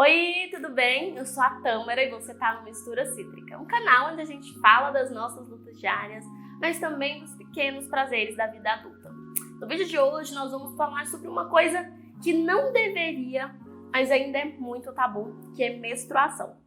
Oi, tudo bem? Eu sou a Tâmara e você tá no Mistura Cítrica, um canal onde a gente fala das nossas lutas diárias, mas também dos pequenos prazeres da vida adulta. No vídeo de hoje nós vamos falar sobre uma coisa que não deveria, mas ainda é muito tabu, que é menstruação.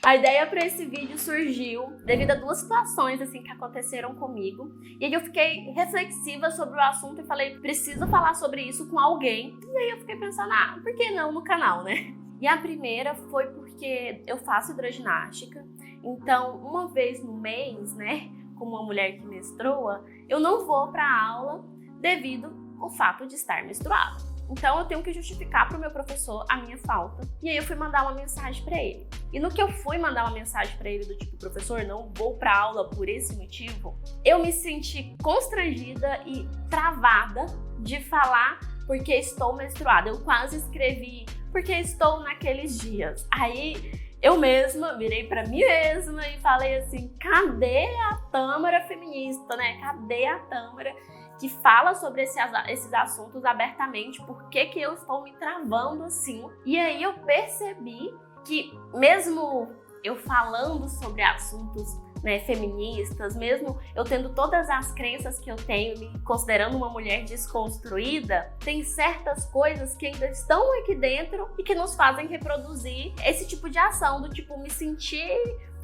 A ideia para esse vídeo surgiu devido a duas situações assim que aconteceram comigo. E aí eu fiquei reflexiva sobre o assunto e falei, preciso falar sobre isso com alguém. E aí eu fiquei pensando, por que não no canal, né? E a primeira foi porque eu faço hidroginástica. Então, uma vez no mês, né, como uma mulher que menstrua, eu não vou para aula devido ao fato de estar menstruada. Então eu tenho que justificar para o meu professor a minha falta. E aí eu fui mandar uma mensagem para ele. E no que eu fui mandar uma mensagem para ele do tipo, professor, não vou para aula por esse motivo, eu me senti constrangida e travada de falar porque estou menstruada. Eu quase escrevi porque estou naqueles dias. Aí eu mesma virei para mim mesma e falei assim, cadê a Tâmara feminista, né? Cadê a Tâmara que fala sobre esses assuntos abertamente? Por que eu estou me travando assim? E aí eu percebi que mesmo eu falando sobre assuntos, né, feministas, mesmo eu tendo todas as crenças que eu tenho, me considerando uma mulher desconstruída, tem certas coisas que ainda estão aqui dentro e que nos fazem reproduzir esse tipo de ação, do tipo me sentir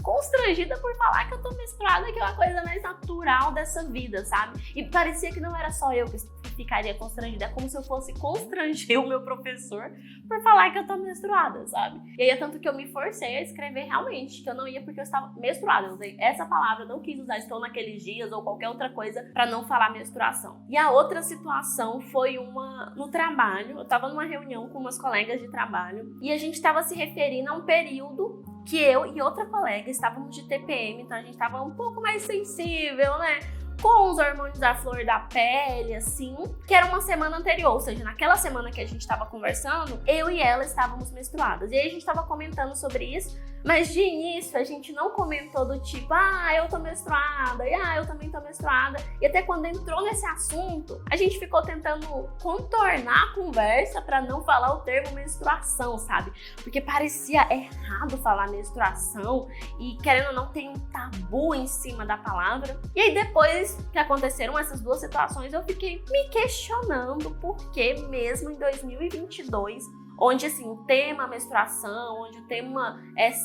constrangida por falar que eu tô menstruada, que é uma coisa mais natural dessa vida, sabe? E parecia que não era só eu que ficaria constrangida, é como se eu fosse constranger o meu professor por falar que eu tô menstruada, sabe? E aí é tanto que eu me forcei a escrever realmente que eu não ia porque eu estava menstruada. Eu usei essa palavra, não quis usar estou naqueles dias ou qualquer outra coisa pra não falar menstruação. E a outra situação foi uma no trabalho. Eu tava numa reunião com umas colegas de trabalho e a gente tava se referindo a um período que eu e outra colega estávamos de TPM, então a gente estava um pouco mais sensível, né? Com os hormônios à flor da pele, assim, que era uma semana anterior, ou seja, naquela semana que a gente estava conversando, eu e ela estávamos menstruadas. E aí a gente estava comentando sobre isso, mas de início a gente não comentou do tipo, eu tô menstruada, e eu também tô menstruada. E até quando entrou nesse assunto, a gente ficou tentando contornar a conversa para não falar o termo menstruação, sabe? Porque parecia errado falar menstruação e, querendo ou não, tem um tabu em cima da palavra. E aí depois que aconteceram essas duas situações, eu fiquei me questionando por que mesmo em 2022, onde assim, o tema menstruação, onde o tema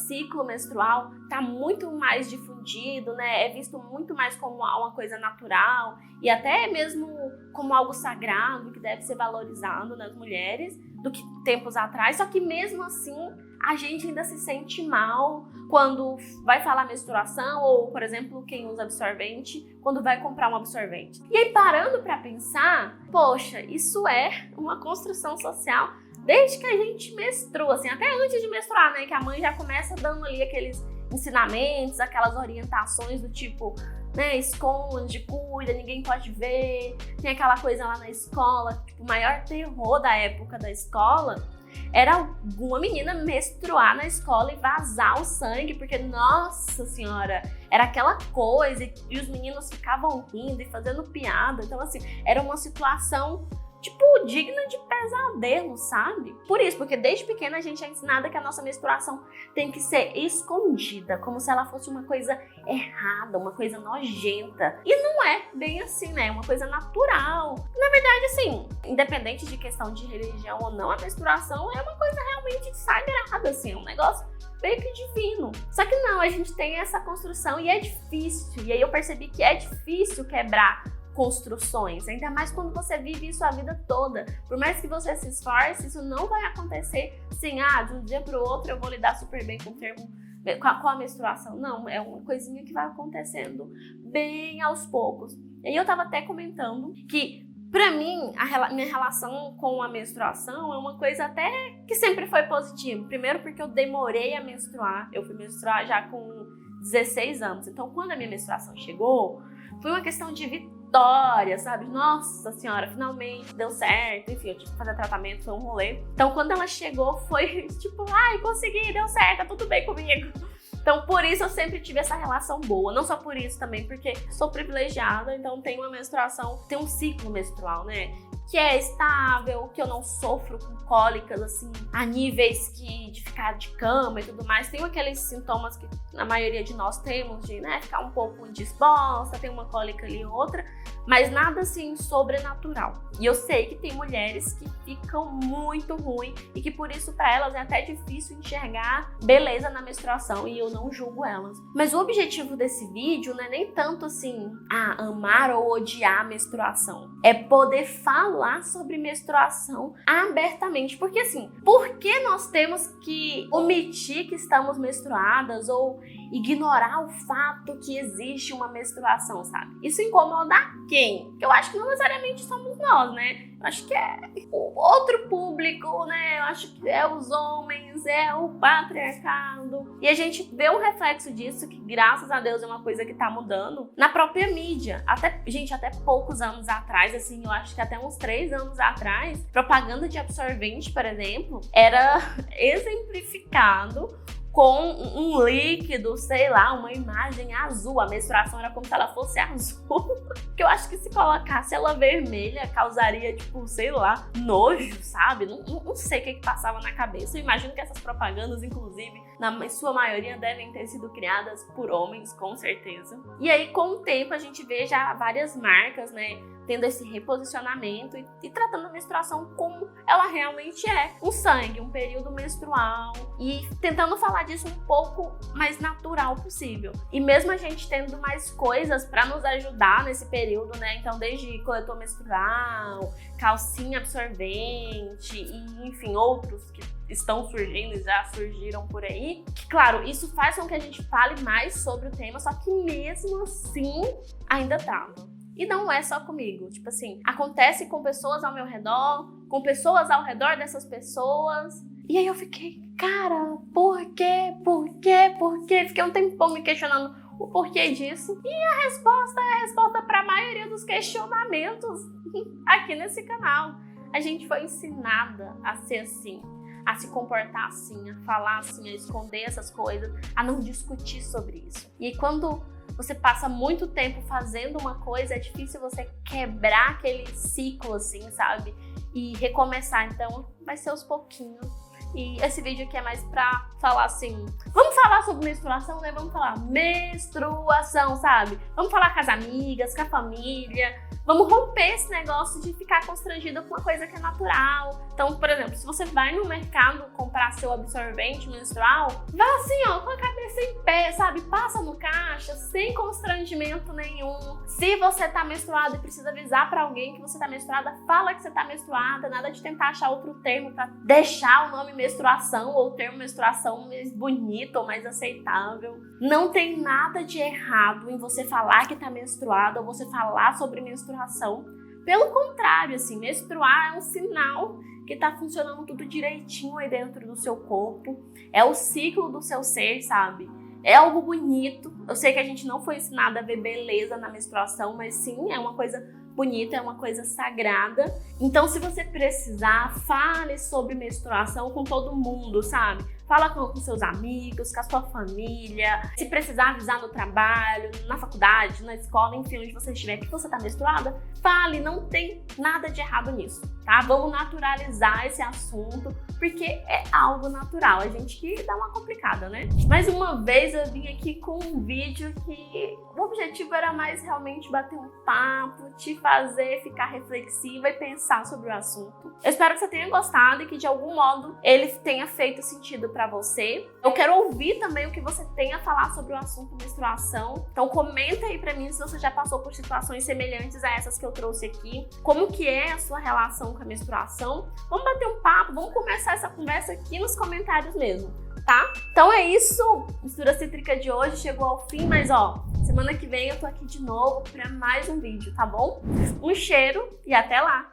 ciclo menstrual tá muito mais difundido, né? É visto muito mais como uma coisa natural e até mesmo como algo sagrado que deve ser valorizado nas mulheres do que tempos atrás. Só que mesmo assim, a gente ainda se sente mal quando vai falar menstruação ou, por exemplo, quem usa absorvente, quando vai comprar um absorvente. E aí, parando pra pensar, poxa, isso é uma construção social desde que a gente menstrua, assim, até antes de menstruar, né? Que a mãe já começa dando ali aqueles ensinamentos, aquelas orientações do tipo, né, esconde, cuida, ninguém pode ver. Tem aquela coisa lá na escola, tipo, o maior terror da época da escola era alguma menina menstruar na escola e vazar o sangue, porque, nossa senhora, era aquela coisa e os meninos ficavam rindo e fazendo piada. Então, assim, era uma situação tipo, digna de pesadelo, sabe? Por isso, porque desde pequena a gente é ensinada que a nossa menstruação tem que ser escondida, como se ela fosse uma coisa errada, uma coisa nojenta. E não é bem assim, né? É uma coisa natural. Na verdade, assim, independente de questão de religião ou não, a menstruação é uma coisa realmente sagrada, assim, é um negócio meio que divino. Só que não, a gente tem essa construção e é difícil. E aí eu percebi que é difícil quebrar construções, ainda mais quando você vive isso a vida toda. Por mais que você se esforce, isso não vai acontecer assim, de um dia para o outro eu vou lidar super bem com o termo, com a menstruação. Não, é uma coisinha que vai acontecendo bem aos poucos. E aí eu tava até comentando que, pra mim, minha relação com a menstruação é uma coisa até que sempre foi positiva. Primeiro porque eu demorei a menstruar, eu fui menstruar já com 16 anos. Então, quando a minha menstruação chegou, foi uma questão de vitória, sabe? Nossa senhora, finalmente deu certo. Enfim, eu tive que fazer tratamento, foi um rolê. Então, quando ela chegou, foi tipo, consegui, deu certo, tá tudo bem comigo. Então, por isso eu sempre tive essa relação boa. Não só por isso também, porque sou privilegiada, então tenho uma menstruação, tenho um ciclo menstrual, né? Que é estável, que eu não sofro com cólicas, assim, a níveis de ficar de cama e tudo mais. Tem aqueles sintomas que a maioria de nós temos, de, né, ficar um pouco indisposta, tem uma cólica ali ou outra, mas nada, assim, sobrenatural. E eu sei que tem mulheres que ficam muito ruim e que por isso para elas é até difícil enxergar beleza na menstruação, e eu não julgo elas. Mas o objetivo desse vídeo não é nem tanto, assim, amar ou odiar a menstruação. É poder falar sobre menstruação abertamente. Porque assim, por que nós temos que omitir que estamos menstruadas ou ignorar o fato que existe uma menstruação, sabe? Isso incomoda quem? Porque eu acho que não necessariamente somos nós, né? Eu acho que é o outro público, né? Eu acho que é os homens, é o patriarcado. E a gente vê um reflexo disso, que graças a Deus é uma coisa que tá mudando na própria mídia. Até poucos anos atrás, assim, eu acho que até uns 3 anos atrás, propaganda de absorvente, por exemplo, era exemplificado com um líquido, sei lá, uma imagem azul. A menstruação era como se ela fosse azul. Que eu acho que se colocasse ela vermelha, causaria, tipo, sei lá, nojo, sabe? Não sei o que passava na cabeça. Eu imagino que essas propagandas, inclusive, na sua maioria, devem ter sido criadas por homens, com certeza. E aí, com o tempo, a gente vê já várias marcas, né, tendo esse reposicionamento e tratando a menstruação como ela realmente é. Um sangue, um período menstrual, e tentando falar disso um pouco mais natural possível. E mesmo a gente tendo mais coisas para nos ajudar nesse período, né? Então, desde coletor menstrual, calcinha absorvente e, enfim, outros que estão surgindo e já surgiram por aí. Que, claro, isso faz com que a gente fale mais sobre o tema, só que mesmo assim ainda trava. E não é só comigo, tipo assim, acontece com pessoas ao meu redor, com pessoas ao redor dessas pessoas. E aí eu fiquei, cara, por quê? Fiquei um tempão me questionando o porquê disso. E a resposta é a resposta para a maioria dos questionamentos aqui nesse canal. A gente foi ensinada a ser assim, a se comportar assim, a falar assim, a esconder essas coisas, a não discutir sobre isso. E quando você passa muito tempo fazendo uma coisa, é difícil você quebrar aquele ciclo, assim, sabe? E recomeçar. Então, vai ser aos pouquinhos. E esse vídeo aqui é mais pra falar assim, vamos falar sobre menstruação, né? Vamos falar menstruação, sabe? Vamos falar com as amigas, com a família. Vamos romper esse negócio de ficar constrangido com uma coisa que é natural. Então, por exemplo, se você vai no mercado comprar seu absorvente menstrual, vá assim, ó, com a cabeça em pé, sabe? Passa no caixa, sem constrangimento nenhum. Se você tá menstruada e precisa avisar pra alguém que você tá menstruada, fala que você tá menstruada. Nada de tentar achar outro termo pra deixar o nome menstruação ou o termo menstruação mais bonito ou mais aceitável. Não tem nada de errado em você falar que tá menstruada ou você falar sobre menstruação. Pelo contrário, assim, menstruar é um sinal que tá funcionando tudo direitinho aí dentro do seu corpo. É o ciclo do seu ser, sabe? É algo bonito. Eu sei que a gente não foi ensinado a ver beleza na menstruação, mas sim, é uma coisa bonita, é uma coisa sagrada. Então, se você precisar, fale sobre menstruação com todo mundo, sabe? Fala com seus amigos, com a sua família. Se precisar avisar no trabalho, na faculdade, na escola, enfim, onde você estiver, que você tá menstruada, fale, não tem nada de errado nisso, tá? Vamos naturalizar esse assunto, porque é algo natural. A gente que dá uma complicada, né? Mais uma vez eu vim aqui com um vídeo que o objetivo era mais realmente bater um papo, te fazer ficar reflexiva e pensar sobre o assunto. Eu espero que você tenha gostado e que de algum modo ele tenha feito sentido pra você. Eu quero ouvir também o que você tem a falar sobre o assunto menstruação. Então comenta aí pra mim se você já passou por situações semelhantes a essas que eu trouxe aqui. Como que é a sua relação com a menstruação? Vamos bater um papo, vamos começar essa conversa aqui nos comentários mesmo, tá? Então é isso, Mistura Cítrica de hoje chegou ao fim, mas ó, semana que vem eu tô aqui de novo pra mais um vídeo, tá bom? Um cheiro e até lá!